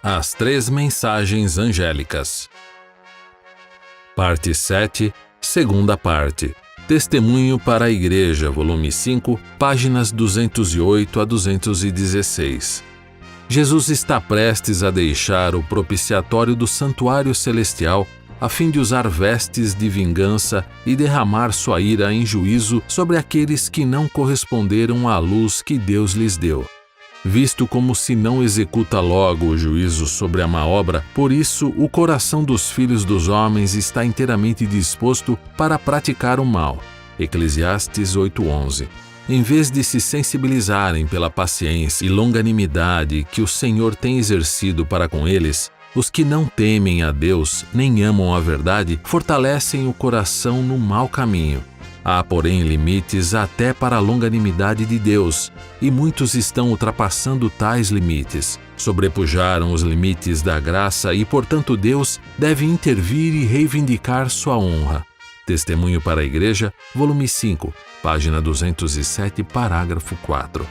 As três mensagens angélicas. Parte 7, segunda parte. Testemunho para a Igreja, volume 5, páginas 208 a 216. Jesus está prestes a deixar o propiciatório do santuário celestial a fim de usar vestes de vingança e derramar sua ira em juízo sobre aqueles que não corresponderam à luz que Deus lhes deu. Visto como se não executa logo o juízo sobre a má obra, por isso o coração dos filhos dos homens está inteiramente disposto para praticar o mal. Eclesiastes 8:11. Em vez de se sensibilizarem pela paciência e longanimidade que o Senhor tem exercido para com eles, os que não temem a Deus nem amam a verdade fortalecem o coração no mau caminho. Há, porém, limites até para a longanimidade de Deus, e muitos estão ultrapassando tais limites. Sobrepujaram os limites da graça e, portanto, Deus deve intervir e reivindicar sua honra. Testemunho para a Igreja, volume 5, página 207, parágrafo 4.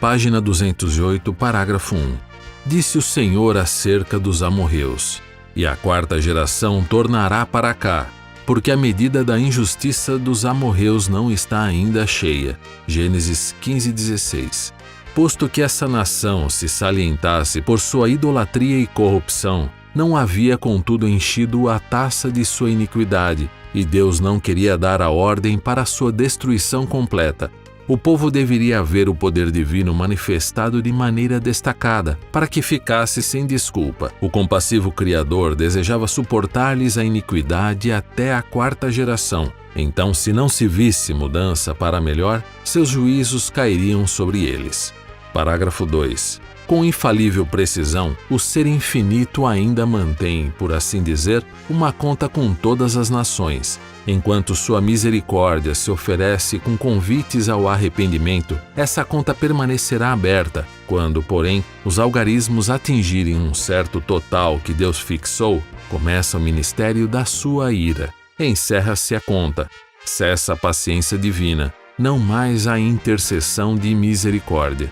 Página 208, parágrafo 1. Disse o Senhor acerca dos amorreus: e a quarta geração tornará para cá, porque a medida da injustiça dos amorreus não está ainda cheia. Gênesis 15:16. Posto que essa nação se salientasse por sua idolatria e corrupção, não havia contudo enchido a taça de sua iniquidade, e Deus não queria dar a ordem para a sua destruição completa. O povo deveria ver o poder divino manifestado de maneira destacada, para que ficasse sem desculpa. O compassivo Criador desejava suportar-lhes a iniquidade até a quarta geração. Então, se não se visse mudança para melhor, seus juízos cairiam sobre eles. Parágrafo 2. Com infalível precisão, o Ser Infinito ainda mantém, por assim dizer, uma conta com todas as nações. Enquanto sua misericórdia se oferece com convites ao arrependimento, essa conta permanecerá aberta. Quando, porém, os algarismos atingirem um certo total que Deus fixou, começa o ministério da sua ira. Encerra-se a conta. Cessa a paciência divina, não mais a intercessão de misericórdia.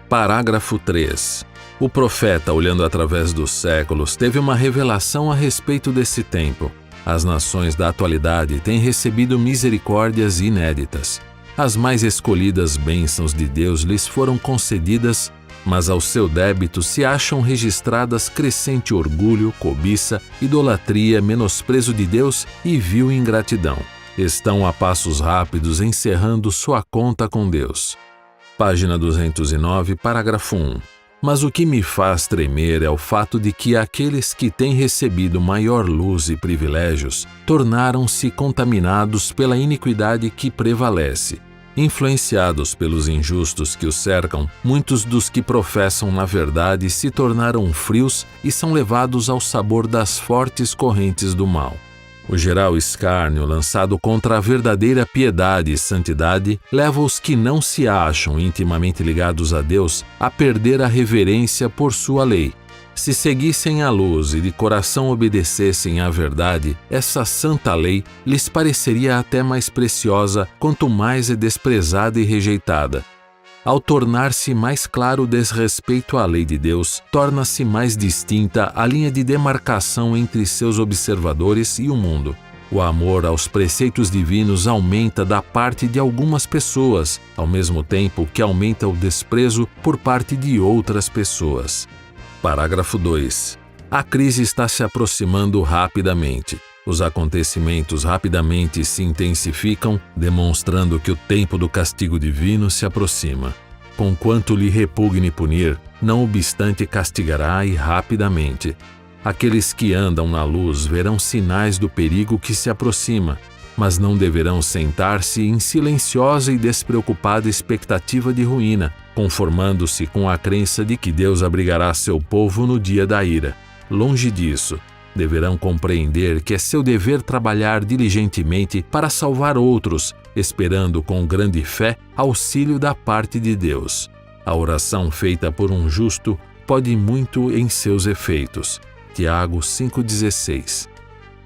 Parágrafo 3. O profeta, olhando através dos séculos, teve uma revelação a respeito desse tempo. As nações da atualidade têm recebido misericórdias inéditas. As mais escolhidas bênçãos de Deus lhes foram concedidas, mas ao seu débito se acham registradas crescente orgulho, cobiça, idolatria, menosprezo de Deus e vil ingratidão. Estão a passos rápidos encerrando sua conta com Deus. Página 209, parágrafo 1. Mas o que me faz tremer é o fato de que aqueles que têm recebido maior luz e privilégios tornaram-se contaminados pela iniquidade que prevalece. Influenciados pelos injustos que os cercam, muitos dos que professam na verdade se tornaram frios e são levados ao sabor das fortes correntes do mal. O geral escárnio lançado contra a verdadeira piedade e santidade leva os que não se acham intimamente ligados a Deus a perder a reverência por sua lei. Se seguissem a luz e de coração obedecessem à verdade, essa santa lei lhes pareceria até mais preciosa quanto mais é desprezada e rejeitada. Ao tornar-se mais claro o desrespeito à lei de Deus, torna-se mais distinta a linha de demarcação entre seus observadores e o mundo. O amor aos preceitos divinos aumenta da parte de algumas pessoas, ao mesmo tempo que aumenta o desprezo por parte de outras pessoas. Parágrafo 2. A crise está se aproximando rapidamente. Os acontecimentos rapidamente se intensificam, demonstrando que o tempo do castigo divino se aproxima. Conquanto lhe repugne punir, não obstante castigará e rapidamente. Aqueles que andam na luz verão sinais do perigo que se aproxima, mas não deverão sentar-se em silenciosa e despreocupada expectativa de ruína, conformando-se com a crença de que Deus abrigará seu povo no dia da ira. Longe disso. Deverão compreender que é seu dever trabalhar diligentemente para salvar outros, esperando com grande fé auxílio da parte de Deus. A oração feita por um justo pode muito em seus efeitos. Tiago 5,16.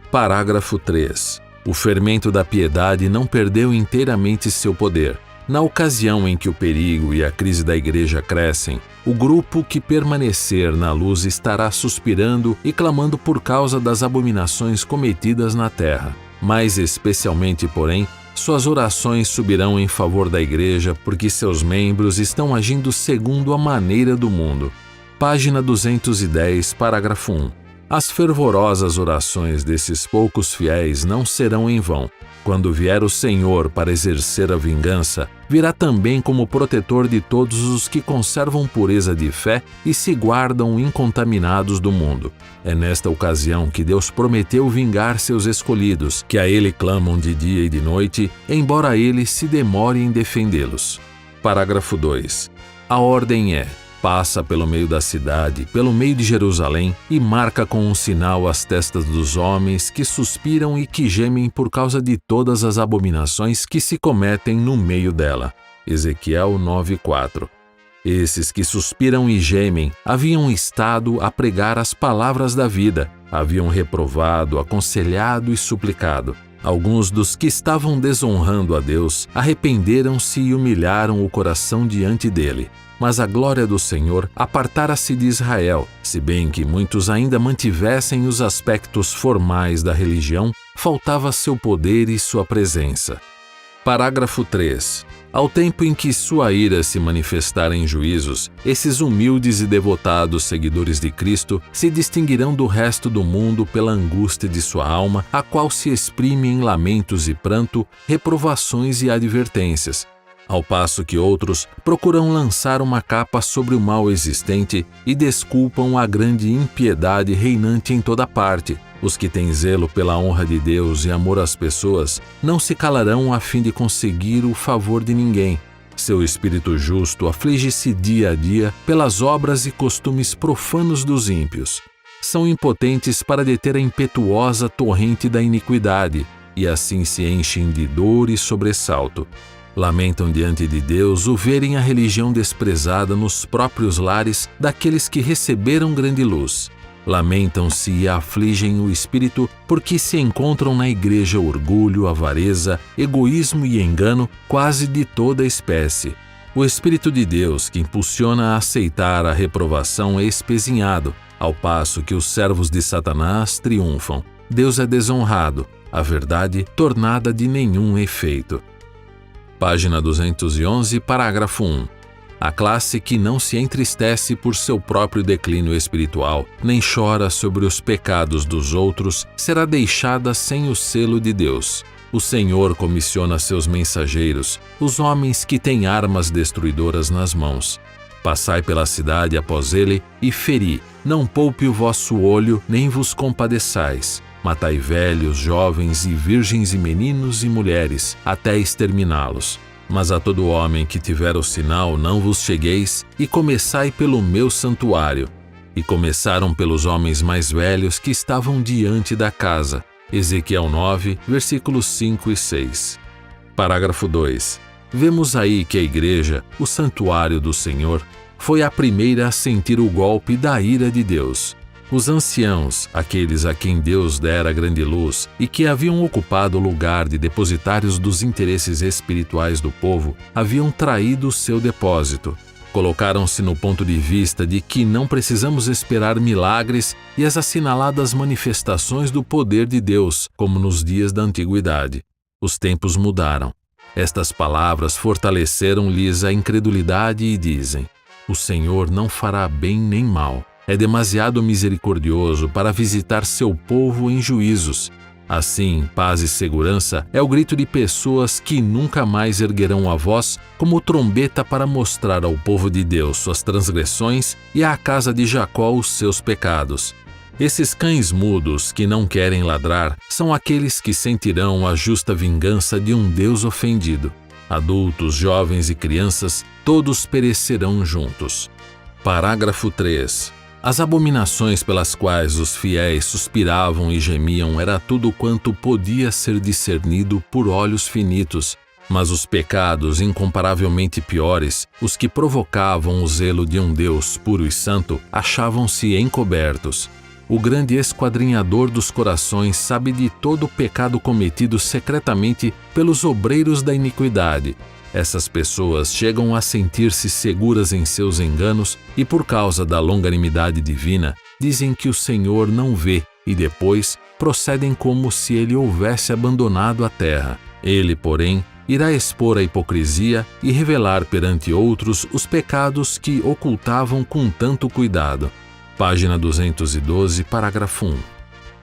Parágrafo 3. O fermento da piedade não perdeu inteiramente seu poder. Na ocasião em que o perigo e a crise da Igreja crescem, O grupo que permanecer na luz estará suspirando e clamando por causa das abominações cometidas na terra. Mais especialmente, porém, suas orações subirão em favor da igreja, porque seus membros estão agindo segundo a maneira do mundo. Página 210, parágrafo 1. As fervorosas orações desses poucos fiéis não serão em vão. Quando vier o Senhor para exercer a vingança, virá também como protetor de todos os que conservam pureza de fé e se guardam incontaminados do mundo. É nesta ocasião que Deus prometeu vingar seus escolhidos, que a Ele clamam de dia e de noite, embora Ele se demore em defendê-los. Parágrafo 2. A ordem é: passa pelo meio da cidade, pelo meio de Jerusalém, e marca com um sinal as testas dos homens que suspiram e que gemem por causa de todas as abominações que se cometem no meio dela. Ezequiel 9:4. Esses que suspiram e gemem haviam estado a pregar as palavras da vida, haviam reprovado, aconselhado e suplicado. Alguns dos que estavam desonrando a Deus arrependeram-se e humilharam o coração diante dele. Mas a glória do Senhor apartara-se de Israel, se bem que muitos ainda mantivessem os aspectos formais da religião, faltava seu poder e sua presença. Parágrafo 3. Ao tempo em que sua ira se manifestar em juízos, esses humildes e devotados seguidores de Cristo se distinguirão do resto do mundo pela angústia de sua alma, a qual se exprime em lamentos e pranto, reprovações e advertências, ao passo que outros procuram lançar uma capa sobre o mal existente e desculpam a grande impiedade reinante em toda parte. Os que têm zelo pela honra de Deus e amor às pessoas não se calarão a fim de conseguir o favor de ninguém. Seu espírito justo aflige-se dia a dia pelas obras e costumes profanos dos ímpios. São impotentes para deter a impetuosa torrente da iniquidade, e assim se enchem de dor e sobressalto. Lamentam diante de Deus o verem a religião desprezada nos próprios lares daqueles que receberam grande luz. Lamentam-se e afligem o espírito porque se encontram na igreja orgulho, avareza, egoísmo e engano quase de toda espécie. O Espírito de Deus que impulsiona a aceitar a reprovação é espezinhado, ao passo que os servos de Satanás triunfam. Deus é desonrado, a verdade tornada de nenhum efeito. Página 211, parágrafo 1. A classe que não se entristece por seu próprio declínio espiritual, nem chora sobre os pecados dos outros, será deixada sem o selo de Deus. O Senhor comissiona seus mensageiros, os homens que têm armas destruidoras nas mãos. Passai pela cidade após ele e feri, não poupe o vosso olho, nem vos compadeçais. Matai velhos, jovens e virgens e meninos e mulheres, até exterminá-los. Mas a todo homem que tiver o sinal não vos chegueis, e começai pelo meu santuário. E começaram pelos homens mais velhos que estavam diante da casa. Ezequiel 9, versículos 5 e 6. Parágrafo 2. Vemos aí que a igreja, o santuário do Senhor, foi a primeira a sentir o golpe da ira de Deus. Os anciãos, aqueles a quem Deus dera grande luz e que haviam ocupado o lugar de depositários dos interesses espirituais do povo, haviam traído seu depósito. Colocaram-se no ponto de vista de que não precisamos esperar milagres e as assinaladas manifestações do poder de Deus, como nos dias da antiguidade. Os tempos mudaram. Estas palavras fortaleceram-lhes a incredulidade e dizem: o Senhor não fará bem nem mal. É demasiado misericordioso para visitar seu povo em juízos. Assim, paz e segurança é o grito de pessoas que nunca mais erguerão a voz como trombeta para mostrar ao povo de Deus suas transgressões e à casa de Jacó os seus pecados. Esses cães mudos que não querem ladrar são aqueles que sentirão a justa vingança de um Deus ofendido. Adultos, jovens e crianças, todos perecerão juntos. Parágrafo 3. As abominações pelas quais os fiéis suspiravam e gemiam era tudo quanto podia ser discernido por olhos finitos, mas os pecados incomparavelmente piores, os que provocavam o zelo de um Deus puro e santo, achavam-se encobertos. O grande esquadrinhador dos corações sabe de todo o pecado cometido secretamente pelos obreiros da iniquidade. Essas pessoas chegam a sentir-se seguras em seus enganos e, por causa da longanimidade divina, dizem que o Senhor não vê e depois procedem como se ele houvesse abandonado a terra. Ele, porém, irá expor a hipocrisia e revelar perante outros os pecados que ocultavam com tanto cuidado. Página 212, parágrafo 1.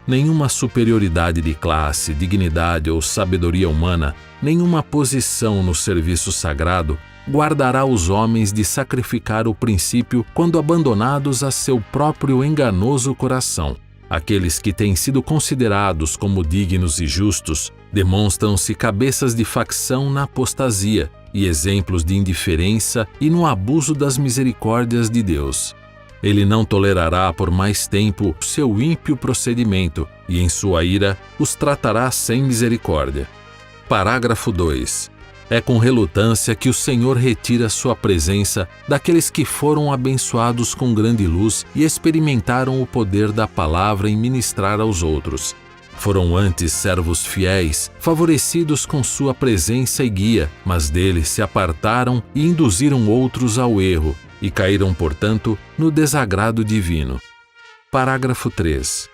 Nenhuma superioridade de classe, dignidade ou sabedoria humana, nenhuma posição no serviço sagrado guardará os homens de sacrificar o princípio quando abandonados a seu próprio enganoso coração. Aqueles que têm sido considerados como dignos e justos demonstram-se cabeças de facção na apostasia e exemplos de indiferença e no abuso das misericórdias de Deus. Ele não tolerará por mais tempo seu ímpio procedimento e, em sua ira, os tratará sem misericórdia. Parágrafo 2. É com relutância que o Senhor retira sua presença daqueles que foram abençoados com grande luz e experimentaram o poder da palavra em ministrar aos outros. Foram antes servos fiéis, favorecidos com sua presença e guia, mas dele se apartaram e induziram outros ao erro, e caíram, portanto, no desagrado divino. Parágrafo 3.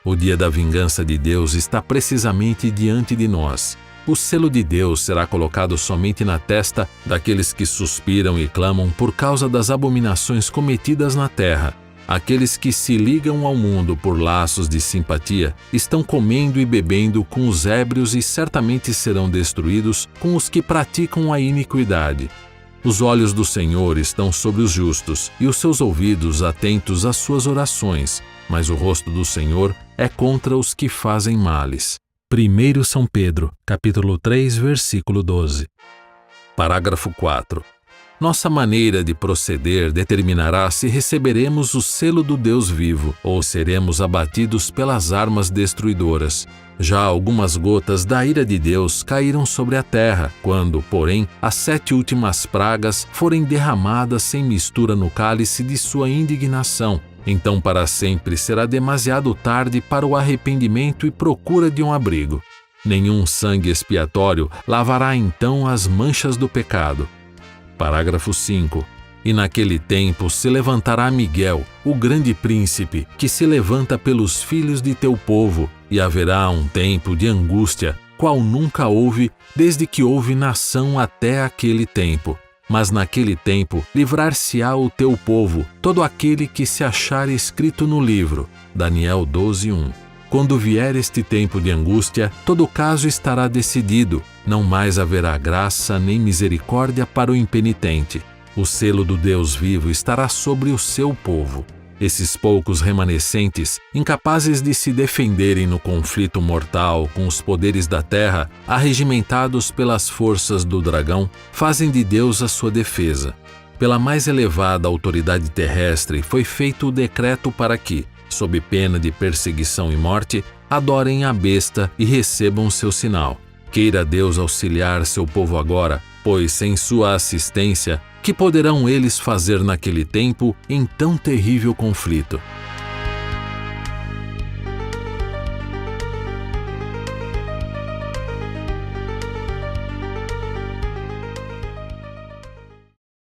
O dia da vingança de Deus está precisamente diante de nós. O selo de Deus será colocado somente na testa daqueles que suspiram e clamam por causa das abominações cometidas na terra. Aqueles que se ligam ao mundo por laços de simpatia estão comendo e bebendo com os ébrios e certamente serão destruídos com os que praticam a iniquidade. Os olhos do Senhor estão sobre os justos e os seus ouvidos atentos às suas orações, mas o rosto do Senhor é contra os que fazem males. 1 São Pedro, capítulo 3, versículo 12. Parágrafo 4. Nossa maneira de proceder determinará se receberemos o selo do Deus vivo ou seremos abatidos pelas armas destruidoras. Já algumas gotas da ira de Deus caíram sobre a terra, quando, porém, as 7 últimas pragas forem derramadas sem mistura no cálice de sua indignação. Então para sempre será demasiado tarde para o arrependimento e procura de um abrigo. Nenhum sangue expiatório lavará então as manchas do pecado. Parágrafo 5. E naquele tempo se levantará Miguel, o grande príncipe, que se levanta pelos filhos de teu povo, e haverá um tempo de angústia, qual nunca houve, desde que houve nação até aquele tempo. Mas naquele tempo livrar-se-á o teu povo, todo aquele que se achar escrito no livro. Daniel 12:1. Quando vier este tempo de angústia, todo o caso estará decidido, não mais haverá graça nem misericórdia para o impenitente. O selo do Deus vivo estará sobre o seu povo. Esses poucos remanescentes, incapazes de se defenderem no conflito mortal com os poderes da terra, arregimentados pelas forças do dragão, fazem de Deus a sua defesa. Pela mais elevada autoridade terrestre foi feito o decreto para que, sob pena de perseguição e morte, adorem a besta e recebam seu sinal. Queira Deus auxiliar seu povo agora, pois sem sua assistência, que poderão eles fazer naquele tempo em tão terrível conflito?